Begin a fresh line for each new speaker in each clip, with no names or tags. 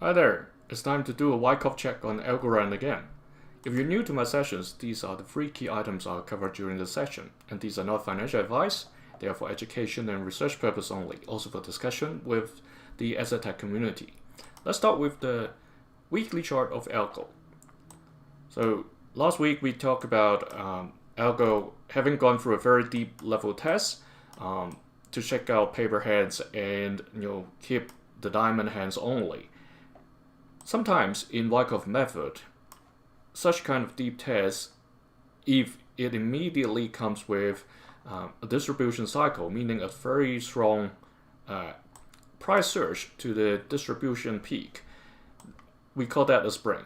Hi there, it's time to do a Wyckoff check on Algo again. If you're new to my sessions, these are the 3 key items I'll cover during the session, and these are not financial advice, they are for education and research purpose only, also for discussion with the asset tech community. Let's start with the weekly chart of Algo. So last week we talked about Algo having gone through a very deep level test to check out paper hands and keep the diamond hands only. Sometimes in Wyckoff method, such kind of deep test, if it immediately comes with a distribution cycle, meaning a very strong price surge to the distribution peak, we call that a spring,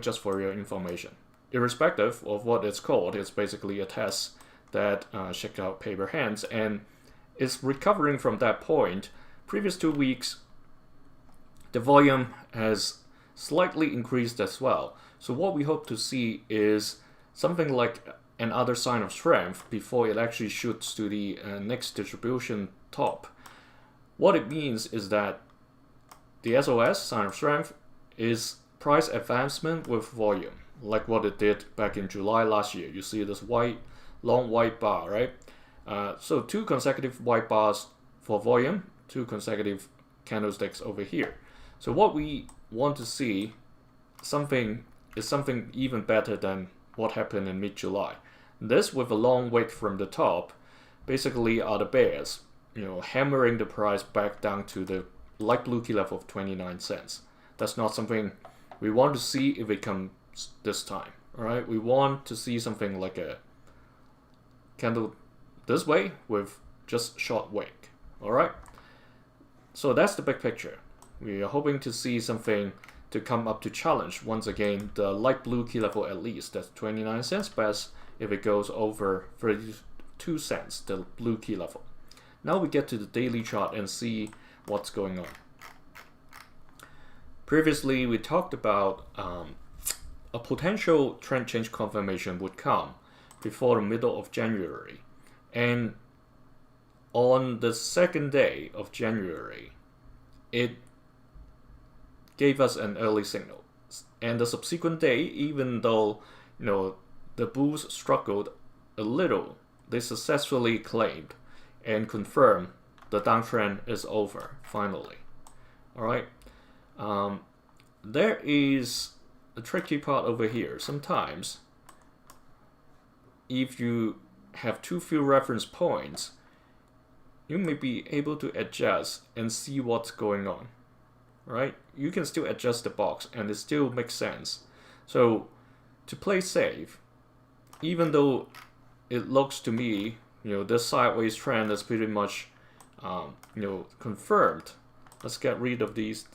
just for your information. Irrespective of what it's called, it's basically a test that check out paper hands and is recovering from that point. Previous 2 weeks, the volume has slightly increased as well. So what we hope to see is something like another sign of strength before it actually shoots to the next distribution top. What it means is that the SOS, sign of strength, is price advancement with volume, like what it did back in July last year. You see this long white bar, right? So 2 consecutive white bars for volume, 2 consecutive candlesticks over here. So what we want to see something even better than what happened in mid-July. This with a long wick from the top basically are the bears, hammering the price back down to the light blue key level of 29 cents. That's not something we want to see if it comes this time. All right, we want to see something like a candle this way with just short wick. All right, so that's the big picture. We are hoping to see something to come up to challenge once again the light blue key level at least. That's 29 cents best if it goes over 32 cents, the blue key level. Now we get to the daily chart and see what's going on. Previously we talked about a potential trend change confirmation would come before the middle of January, and on the second day of January it gave us an early signal, and the subsequent day, even though the bulls struggled a little, they successfully claimed and confirmed the downtrend is over finally. All right, there is a tricky part over here. Sometimes if you have too few reference points, you may be able to adjust and see what's going on. Right? You can still adjust the box and it still makes sense. So to play safe, even though it looks to me, this sideways trend is pretty much, confirmed. Let's get rid of these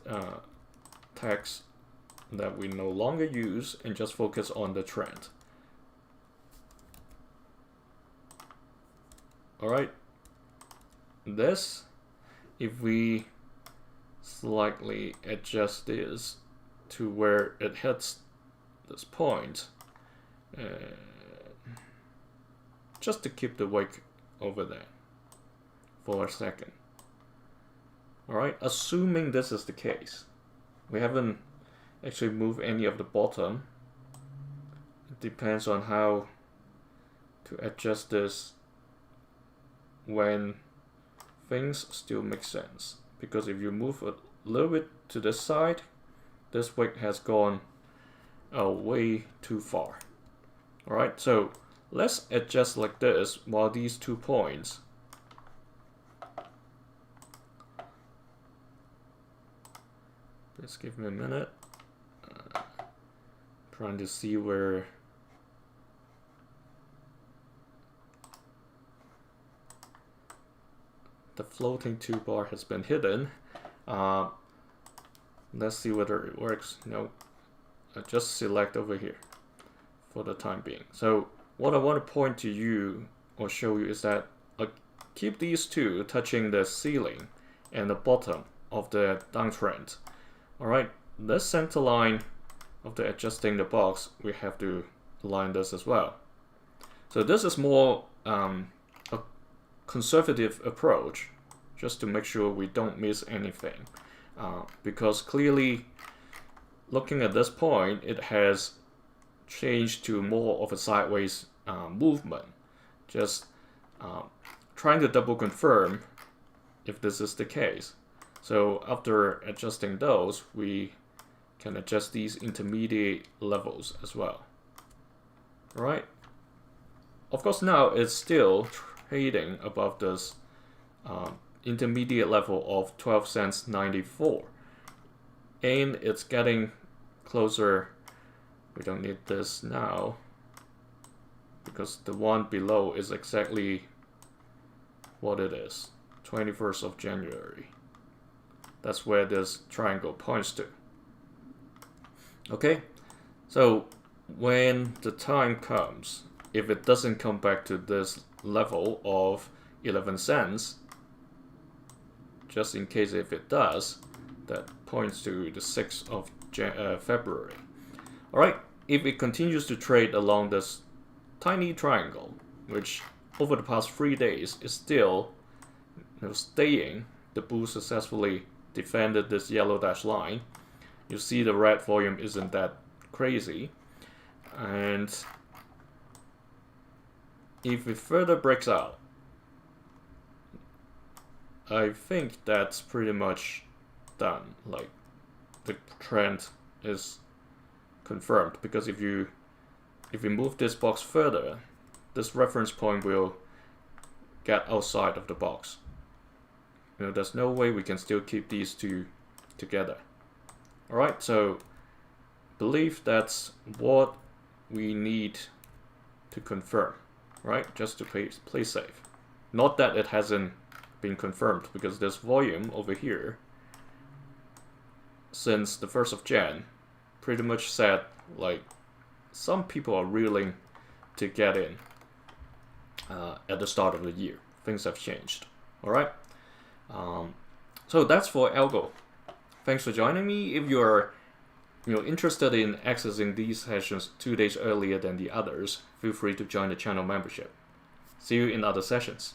tags that we no longer use and just focus on the trend. All right. This, if we slightly adjust this to where it hits this point, just to keep the wick over there for a second. Alright, assuming this is the case, we haven't actually moved any of the bottom. It depends on how to adjust this when things still make sense. Because if you move a little bit to the side, this wick has gone way too far. Alright, so let's adjust like this while these 2 points just give me a minute. Trying to see where the floating 2 bar has been hidden. Let's see whether it works. No, just select over here for the time being. So what I want to point to you or show you is that keep these 2 touching the ceiling and the bottom of the downtrend. Alright, this center line of the adjusting the box, we have to align this as well. So this is more a conservative approach, just to make sure we don't miss anything. because clearly looking at this point, it has changed to more of a sideways movement. Just trying to double confirm if this is the case. So after adjusting those, we can adjust these intermediate levels as well. All right. Of course, now it's still trading above this intermediate level of 12 cents 94, and it's getting closer. We don't need this now because the one below is exactly what it is, 21st of January. That's where this triangle points to. Okay, so when the time comes, if it doesn't come back to this level of 11 cents, just in case if it does, that points to the 6th of February. Alright, if it continues to trade along this tiny triangle, which over the past 3 days is still staying, the bull successfully defended this yellow dash line. You see the red volume isn't that crazy, and if it further breaks out, I think that's pretty much done. Like, the trend is confirmed, because if we move this box further, this reference point will get outside of the box. There's no way we can still keep these two together. Alright, so believe that's what we need to confirm, right? Just to play safe. Not that it hasn't been confirmed, because this volume over here since the 1st of Jan pretty much said like some people are willing to get in at the start of the year. Things have changed. Alright, so that's for Algo. Thanks for joining me. If you're interested in accessing these sessions 2 days earlier than the others, feel free to join the channel membership. See you in other sessions.